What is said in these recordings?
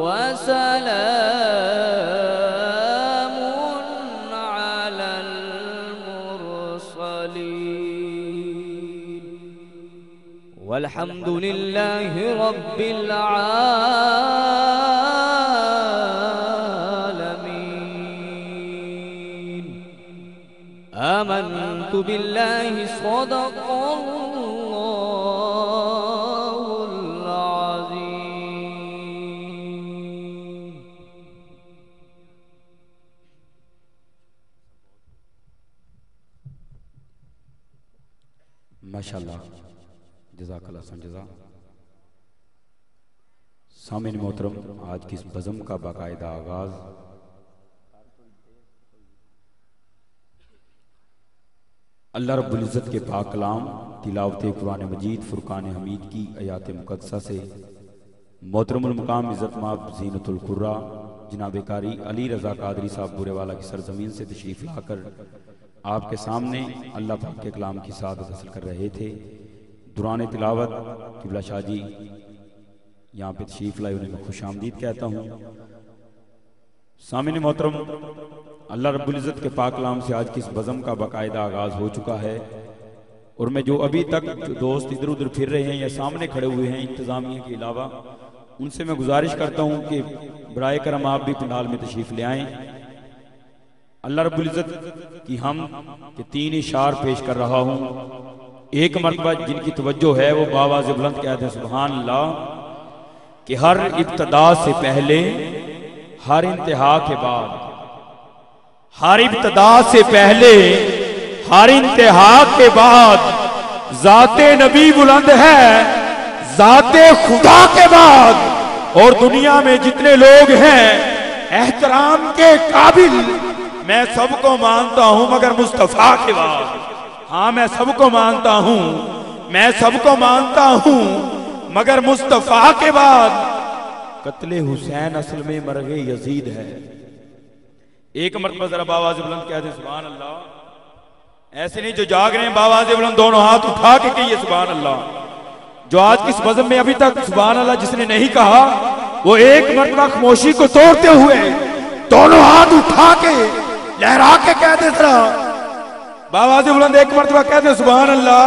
वसलाम अलल मुरसलीन वल्हम्दुलिल्लाहि रब्बिल आलमीन। आमन्तु बिल्लाहि सदक़ल्लाहुल अज़ीम। माशाअल्लाह, जज़ाकल्लाह जज़ा। सामिन मोहतरम, आज की इस बज़म का बाकायदा आगाज़ अल्लाह रब्बुल इज़्ज़त के पाक कलाम तिलावत कुरान मजीद फुरकान हमीद की आयात मुक़द्दसा से मोहतरमुल मुकाम इज़्ज़त माब ज़ीनतुल कुर्रा जनाब कारी अली रज़ा कादरी साहब बुरेवाला की सरजमीन से तशरीफ़ लाकर आपके सामने अल्लाह पाक के कलाम की सादत हासिल कर रहे थे। दुरान तिलावत किबला शाह जी यहाँ पे तशरीफ़ लाए, उन्हें मैं खुश आमदीद कहता हूँ। सामिन मोहतरम, अल्लाह रब्बुल इज़्ज़त के पाक कलाम से आज की इस बज़म का बाकायदा आगाज़ हो चुका है और मैं जो अभी तक जो दोस्त इधर उधर फिर रहे हैं या सामने खड़े हुए हैं इंतज़ामिया के अलावा, उनसे मैं गुजारिश करता हूँ कि बराए करम आप भी पंडाल में तशरीफ़ ले आएँ। अल्लाह रब्बुल इज़्ज़त की हम के 3 इशार पेश कर रहा हूँ। एक मरतबा जिनकी तवज्जो है वो बावाज़ बुलंद कहते हैं सुभान अल्लाह, कि हर इब्तदा से पहले हर इंतहा के बाद, हर इब्तदा से पहले हर इंतहा के बाद ज़ाते नबी बुलंद है, ज़ाते खुदा के बाद। और दुनिया में जितने लोग हैं एहतराम के काबिल, मैं सबको मानता हूं मगर मुस्तफा के बाद। हाँ, मैं सबको मानता हूं, मैं सबको मानता हूं मगर मुस्तफा के बाद। कत्ले हुसैन असल में मरगे यजीद है। एक मरतबा जरा बावाज़ बुलंद कहते सुभान अल्लाह। ऐसे नहीं जो जाग रहे हैं बावाज़ बुलंद दोनों हाथ उठा के कहिए सुभान अल्लाह। जो आज किस बज़म में अभी तक सुभान अल्लाह जिसने नहीं कहा, वो एक मरतबा खामोशी को तोड़ते हुए दोनों हाथ उठा के लहरा के कहते जरा बावाज़ बुलंद एक मरतबा कहते सुभान अल्लाह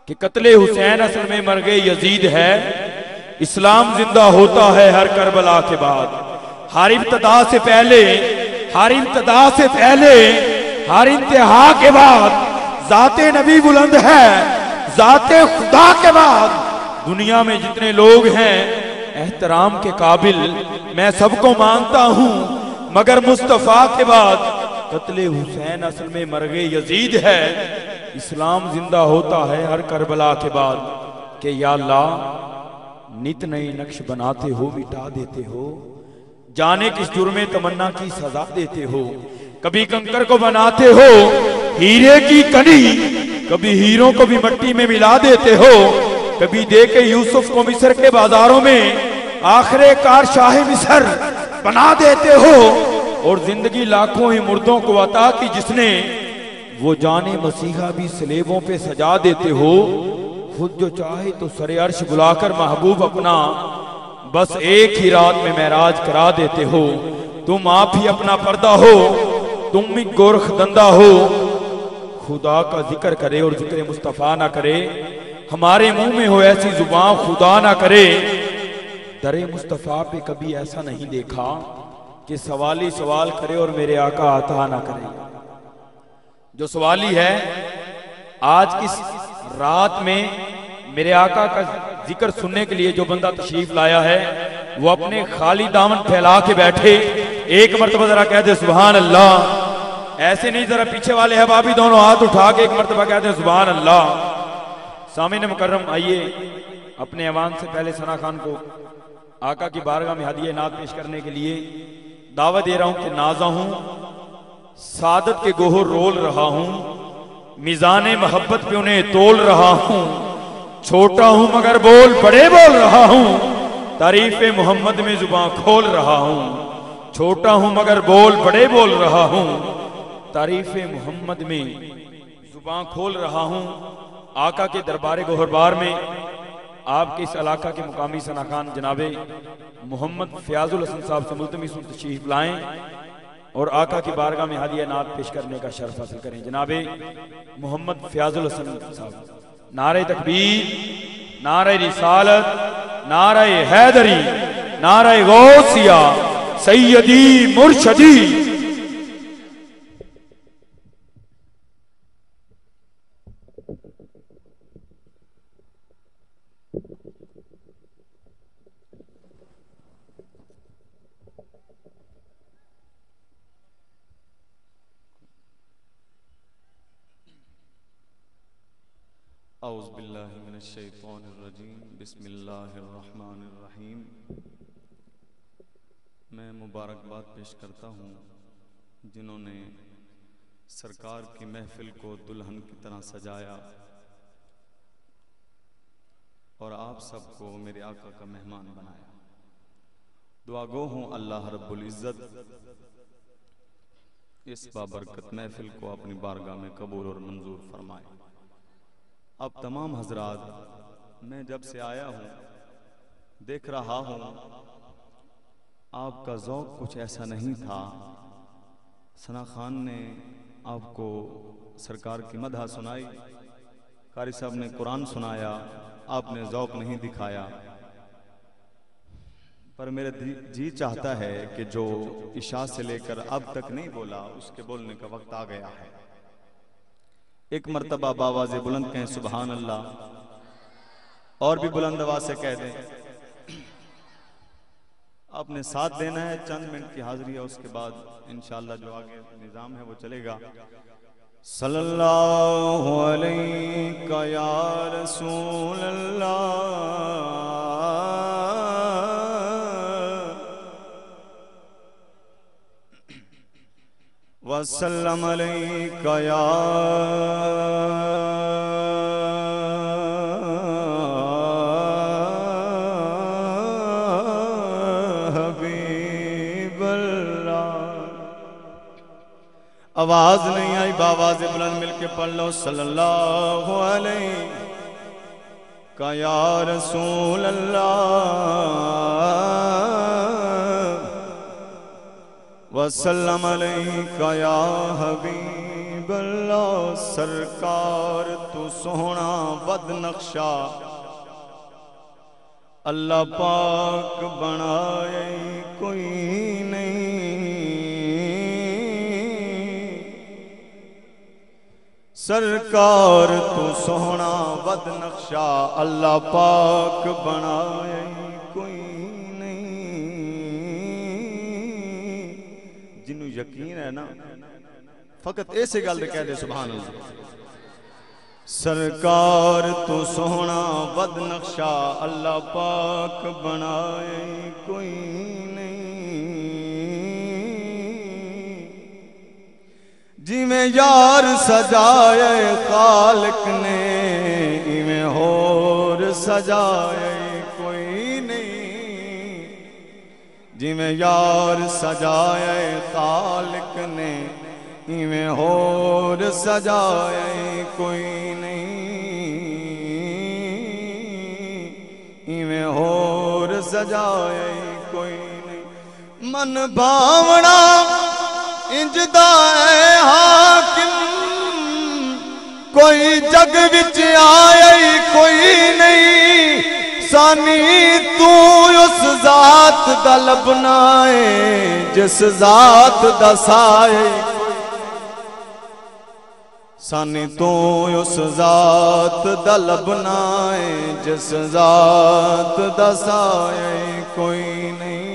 कि कत्ले हुसैन असल में मरगे यजीद है। इस्लाम जिंदा होता है हर करबला के बाद। हर इब्तदा से पहले, हर इब्तदा से पहले, हर इंतहा के बाद ज़ाते नबी बुलंद है, ज़ाते खुदा के बाद। दुनिया में जितने लोग हैं एहतराम के काबिल, मैं सबको मानता हूं मगर मुस्तफा के बाद। कत्ले हुसैन असल में मरगे यजीद है। इस्लाम जिंदा होता है हर करबला के बाद। के या अल्लाह, नित नए नक्श बनाते हो, मिटा देते हो, जाने किस जुर्मे तमन्ना की सजा देते हो। कभी कंकर को बनाते हो हीरे की कनी, कभी हीरों को भी मट्टी में मिला देते हो। कभी देके यूसुफ को मिस्र के बाजारों में आखिरे कार शाह मिस्र बना देते हो। और जिंदगी लाखों ही मुर्दों को अता की जिसने, वो जाने मसीहा भी सलेबों पे सजा देते हो। खुद जो चाहे तो सरे अर्श बुलाकर महबूब अपना बस एक ही रात में महराज करा देते हो। तुम आप ही अपना पर्दा हो, तुम ही गोरख दंदा हो। खुदा का जिक्र करे और जिक्र मुस्तफा ना करे, हमारे मुंह में हो ऐसी जुबान खुदा ना करे। दरे मुस्तफा पे कभी ऐसा नहीं देखा कि सवाली सवाल करे और मेरे आका आता ना करे। जो सवाली है आज किस रात में मेरे आका का जिक्र सुनने के लिए जो बंदा तशरीफ लाया है, वो अपने खाली दामन फैला के बैठे। एक मरतबा जरा कह दे सुभान अल्लाह। ऐसे नहीं, जरा पीछे वाले हैं भाभी दोनों हाथ उठा के एक मरतबा कहते हैं सुभान अल्लाह। सामीन मुकर्रम, आइए अपने ऐवान से पहले सना खान को आका की बारगाह में हदिया नात पेश करने के लिए दावत दे रहा हूं कि नाजा हूं, सादत के गोहर रोल रहा हूं, मिजाने मोहब्बत पे उन्हें तोल रहा हूं। छोटा हूं मगर बोल बड़े बोल रहा हूं, तारीफे मोहम्मद में जुबान खोल रहा हूं। छोटा हूं मगर बोल बड़े बोल रहा हूं, तारीफे मोहम्मद में जुबान खोल रहा हूं। आका के दरबारे गोहरबार में आपके इस इलाका के मुकामी सना खान जनाबे मोहम्मद फयाजुल हसन साहब से मुल्तमिस तशरीफ लाएं और आका की बारगाह में हादिया नात पेश करने का शर्फ हासिल करें। जनाबे मोहम्मद फयाजुल हसन साहब। नारे तकबीर, नारे रिसालत, नारे हैदरी, नारे गौसिया, सैयदी मुर्शदी। औज़ुबिल्लाहि मिनश्शैतानिर्रजीम, बिस्मिल्लाहिर्रहमानिर्रहीम। मैं मुबारकबाद पेश करता हूँ जिन्होंने सरकार की महफिल को दुल्हन की तरह सजाया और आप सबको मेरे आका का मेहमान बनाया। दुआ गो हूँ अल्लाह रब्बुल इज़्ज़त इस बाबरकत महफिल को अपनी बारगाह में कबूल और मंजूर फरमाए। अब तमाम हजरात, मैं जब से आया हूँ देख रहा हूँ आपका ज़ौक़ कुछ ऐसा नहीं था। सना खान ने आपको सरकार की मदह सुनाई, कारी साहब ने कुरान सुनाया, आपने ज़ौक़ नहीं दिखाया। पर मेरा जी चाहता है कि जो इशा से लेकर अब तक नहीं बोला उसके बोलने का वक्त आ गया है। एक मर्तबा बावाज़े बुलंद कहें सुबहान अल्लाह, और भी बुलंद आवाज़ से कह दें। आपने साथ देना है, चंद मिनट की हाजिरी है, उसके बाद इंशाअल्लाह जो आगे निज़ाम है वो चलेगा। सल्लल्लाहु अलैका या रसूल अल्लाह, वसल्लम अलैका या आवाज नहीं आई, बावाज़े बुलंद मिलके पढ़ लो। सल्लल्लाहु अलैका या रसूल अल्लाह, वसल्लम अलैका या हबीब अल्लाह। सरकार तू सोहना बद नक्शा अल्लाह पाक बनाए कोई नहीं। सरकार तू सोहना बद नक्शा अल्लाह पाक बनाए कोई नहीं। जिन्हों यकीन है ना फकत ऐसे गल कह दे सुभान अल्लाह। सरकार तू सोहना बद नक्शा अल्लाह पाक बनाए कोई जिमें यार सजाए खालिक ने इवें होर सजाए कोई नहीं। जिमें यार सजाए खालिक ने इवें होर सजाए कोई नहीं। इवें होर सजाए कोई नहीं। मन भावना इंजदा है हाकिम कोई जग विच आए कोई नहीं। सानी तू उस जात दा लबना है जिस जात दा साए। सानी तू उस जात दा लबना है जिस जात दा साए कोई नहीं।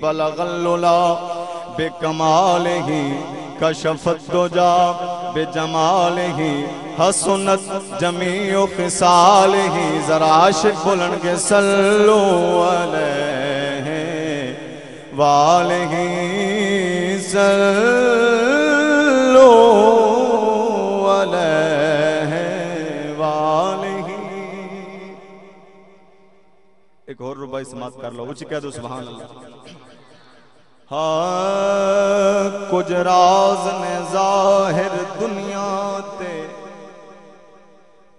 बलगल्लुला बेकमाल ही कशफत दुजा बेजमाल ही हसनत जमीओ खिसाल ही। जरा आशिक बोलन के सल्लो अलैहि वालैहि सल्लो अलैहि वालैहि। एक और रुबाई समाप्त कर लो, उच्च कह दो सुभान अल्लाह। हाँ कुछ राज ने जाहिर दुनिया ते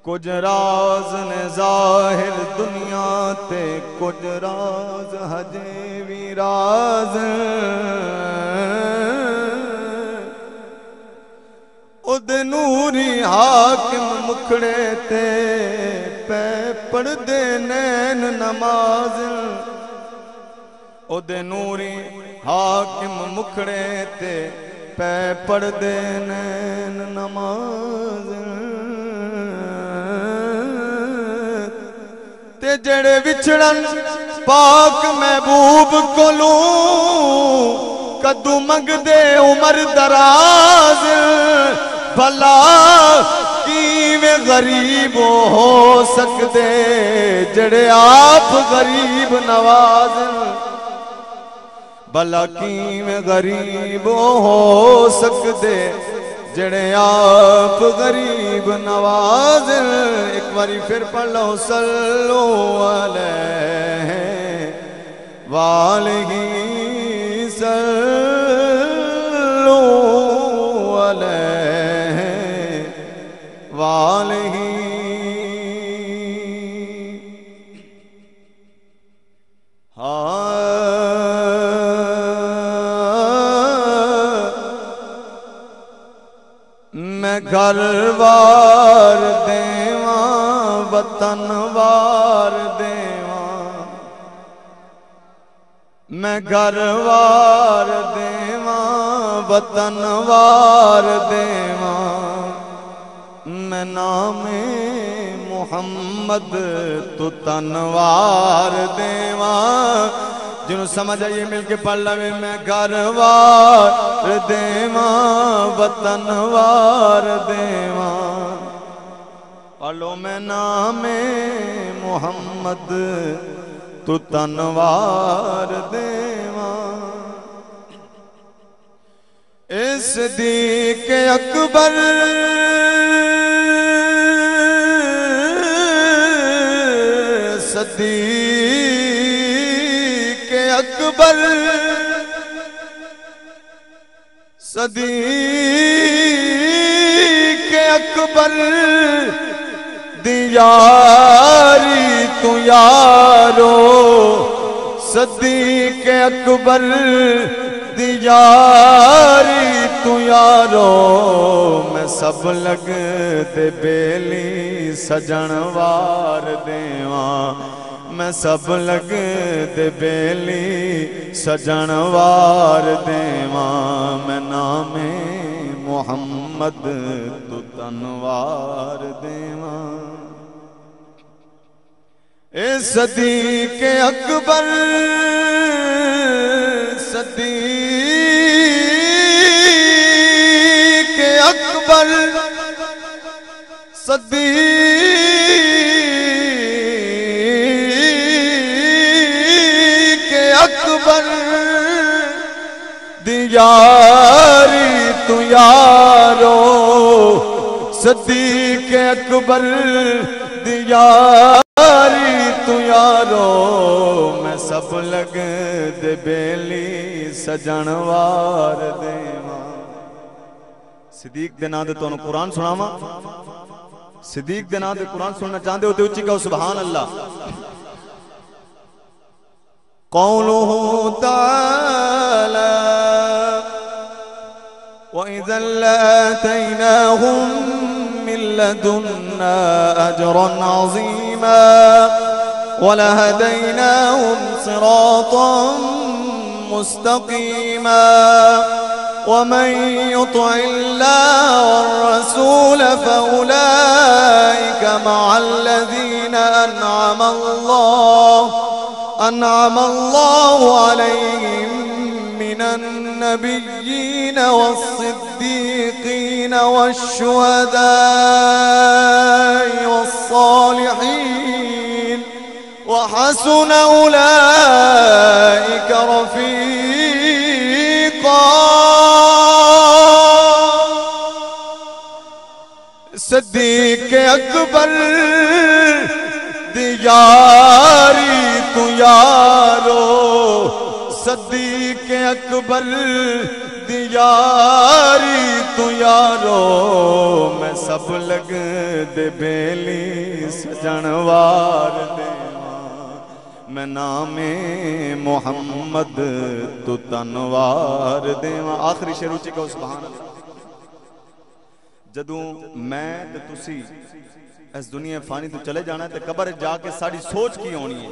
कुछ राज ने जाहिर दुनिया ते कुछ राज हजे भी राज उद नूरी हाकिम मुखड़े ते पै पढ़दे नैन नमाज उद नूरी हाकिम मुखड़े ते पै पढ़दे नैन नमाज ते जड़े विछड़न पाक महबूब कोलू कदू मंगदे उमर दराज भला किवें गरीब हो सकदे जड़े आप गरीब नवाज भला किवें गरीब हो सकदे जड़े आप गरीब नवाज एक बारी फिर पढ़ लो सल्लो अलैहि वालैहि सल्लो अलैहि वालैहि मैं घर वार देवा वतन वार देवा मैं घर वार देवा वतन वार देवा मैं नामे मुहम्मद तू तनवार देवा जिन्हों समझ आइए मिलके पढ़ लवे मैं घर वार देवा वतन वार देवा पढ़ो मैं नामे मुहम्मद तू तनवार देवा इस दीक अकबर सदीक अकबर सदीक अकबर दियारी तू यारो सदीक अकबर दियारी तू यारो मैं सब लग दे बेली सजन वार देवा मैं सब लग दे बेली सजन वार देवा मैं नामे मुहम्मद तू तनवार देवा ए सदीक अकबर सदीक अकबर सदीक अकबर दियारी तू यारो सदीक अकबर दियारी तू यारो मैं सब लग दे बेली सजन वार देवा सिद्दीक दे नाम दे तुहानू कुरान सुनावा सिद्दीक दे नाम दे कुरान सुनना चाहते हो तो उच्ची कहो सुभान अल्लाह कौलुहु ताला व इज़ा लअतैनाहुम मिन लदुन्ना अजरन अज़ीमा वलहदैनाहुम सिरातन मुस्तकीमा वमन युति'िल्लाह वर्रसूल फउलाइका मअल्लज़ीना अन'अमा अल्लाहु अलैहिम मिनन नबिय्यीन वस्सिद्दीक़ीन वश्शुहदा'i वस्सालिहीन वहसुन उलाइका रफ़ीक़ा सदीक अकबर दियारी तू यारो सदीक अकबर यारी तू यारो मैं सब लग दे बेली सजन वार देवा मैं नामे मोहम्मद तू तनवार देवा। आखिरी शेर उच्ची कहो सुभान अल्लाह। जदों मैं ते तुसी इस दुनिया फानी तो चले जाना ते कबर जाके साड़ी सोच की होनी है,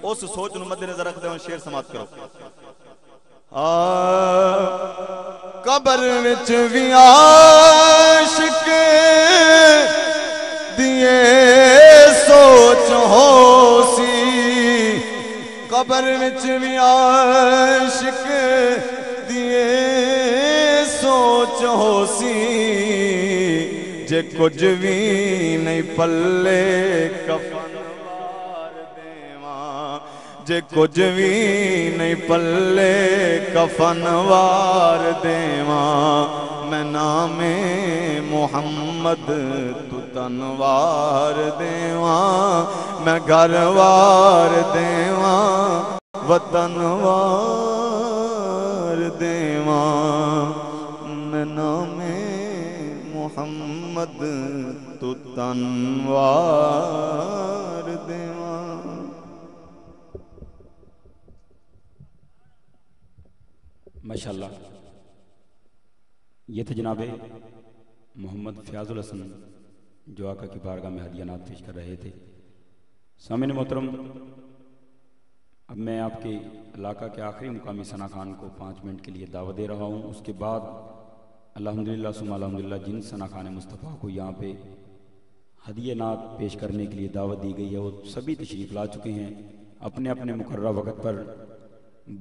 उस सोच नूं मद्देनजर रखते हुए शेर समाप्त करो। कबर विच भी आशिक दिए सोच हो सी, कबर विच भी आशिक दिए सोच हो सी, जे कुछ भी नहीं पल्ले कफन वार देवा, जे कुछ भी नहीं पल्ले कफन वार देवा मैं नामे मोहम्मद तू तनवार देवा मैं घर वार देवा वतन वार देवा मैं नामे मोहम्मद तू तनवार देवा। माशाल्लाह, ये थे जनाबे मोहम्मद फ़याज़ुल हसन जो आका की बारगाह में हदियानात पेश कर रहे थे। सामईन मोहतरम, अब मैं आपके इलाका के आखिरी मुकामी सना खान को 5 मिनट के लिए दावत दे रहा हूँ। उसके बाद अल्हम्दुलिल्लाह सुम्मा अल्हम्दुलिल्लाह जिन सना खान मुस्तफ़ा को यहाँ पे हदियानात पेश करने के लिए दावत दी गई है वो सभी तशरीफ़ ला चुके हैं। अपने अपने मुकर्रर वक़्त पर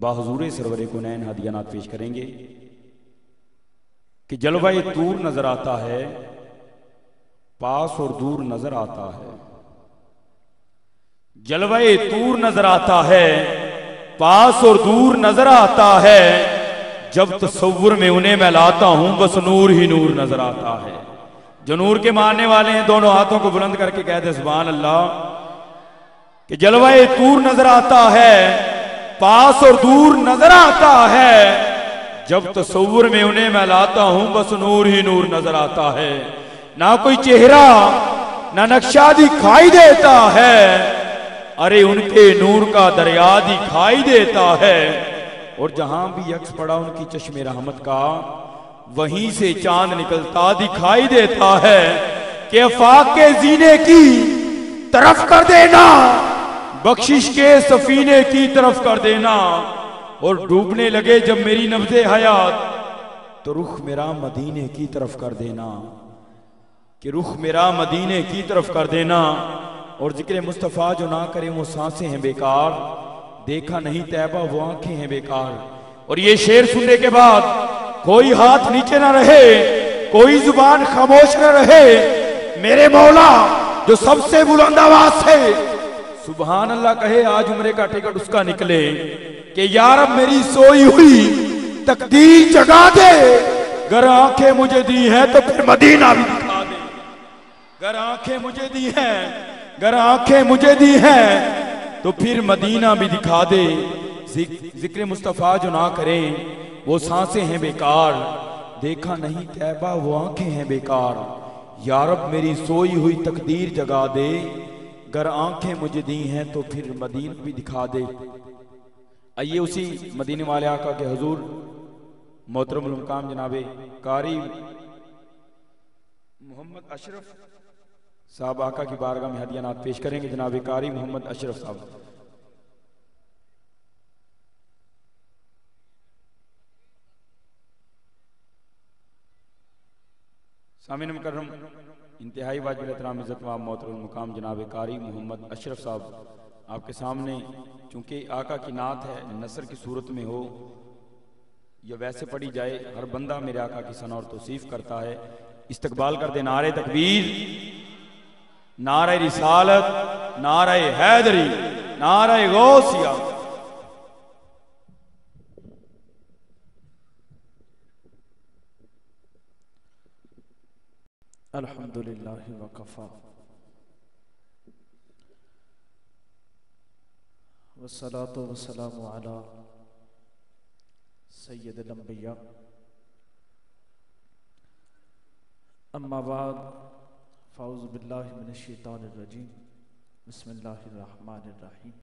बाहुज़ूर सरवरे को नैन हदियानात पेश करेंगे कि जलवाए दूर नजर आता है, पास और दूर नजर आता है, जलवाए दूर नजर आता है, पास और दूर नजर आता है, जब तसव्वुर में उन्हें मैं लाता हूं बस नूर ही नूर नजर आता है। जो नूर के मानने वाले हैं दोनों हाथों को बुलंद करके कहते सुभान अल्लाह कि जलवाए दूर नजर आता है, पास और दूर नजर आता है, जब तसव्वुर में उन्हें मैं लाता हूं बस नूर ही नूर नजर आता है। ना कोई चेहरा ना नक्शा दिखाई देता है, अरे उनके नूर का दरिया दिखाई देता है। और जहां भी यक्स पड़ा उनकी चश्मे रहमत का, वहीं से चांद निकलता दिखाई देता है कि अफाक के जीने की तरफ कर देना, बख्शिश के सफीने की तरफ कर देना। और डूबने लगे जब मेरी नब्ज़े हयात तो रुख मेरा मदीने की तरफ कर देना, कि रुख मेरा मदीने की तरफ कर देना। और जिक्र मुस्तफ़ा जो ना करे वो सांसें हैं बेकार, देखा नहीं तैबा वो आंखें हैं बेकार। और ये शेर सुनने के बाद कोई हाथ नीचे ना रहे, कोई जुबान खामोश न रहे, मेरे मौला जो सबसे बुलंद आवाज से सुभान अल्लाह कहे, आज उम्रे का टिकट उसका निकले कि यार अब मेरी सोई हुई तकदीर जगा दे। अगर आंखें मुझे दी है तो फिर मदीना भी दिखा दे, अगर आंखें मुझे दी है, अगर आंखें मुझे दी है तो फिर मदीना भी दिखा दे। जिक्र मुस्तफ़ा जो ना करें वो सांसें हैं बेकार, देखा नहीं तैबा वो आंखें हैं बेकार। यारब मेरी सोई हुई तकदीर जगा दे, अगर आंखें मुझे दी हैं तो फिर मदीना भी दिखा दे। आइए उसी मदीने वाले आका के हुजूर मोहतरमुल मुकाम जनाबे कारी मोहम्मद अशरफ साहब आका की बारगाह में हदियानात पेश करेंगे। जनाबे कारी मोहम्मद अशरफ साहब। सामीन मुकर्रम, इंतहाई वाजिब एहतराम इज़्ज़त व मोहतरम मुकाम जनाब कारी मोहम्मद अशरफ साहब आपके सामने, चूंकि आका की नात है, नसर की सूरत में हो या वैसे पढ़ी जाए, हर बंदा मेरे आका की सना और तौसीफ करता है। इस्तकबाल कर दे नारे तकबीर, नारे रिसालत, नारे हैदरी, नारे गौसिया। अल्हम्दुलिल्लाह वकफ़ा वस्सलातु वस्सलामु अला सय्यिदिल अंबिया अम्मा बाद फ़ाउज़ु बिल्लाहि मिनश शैतानिर रजीम बिस्मिल्लाहिर रहमानिर रहीम।